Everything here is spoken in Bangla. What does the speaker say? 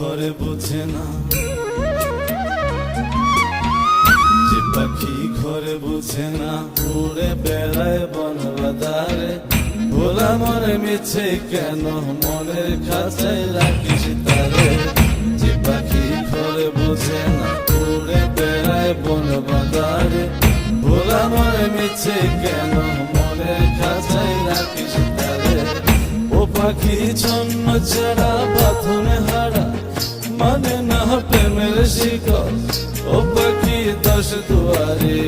ঘরে বোঝে না, যে পাখি ঘরে বোঝে না, উড়ে বেড়ায় বন বাদারে। ভোলা মনে মিছে কেন মনের খাঁচায় রাখিস তারে। যে পাখি ঘরে বোঝে না, উড়ে বেড়ায় বন বাদারে। ভোলা মনে মিছে কেন মনের খাঁচায় রাখিস তারে। ও পাখি ছন্ন ছাড়া বাঁধনে হারা, মানে না প্রেমের শিকল। ও পাখি 10 দুয়ারে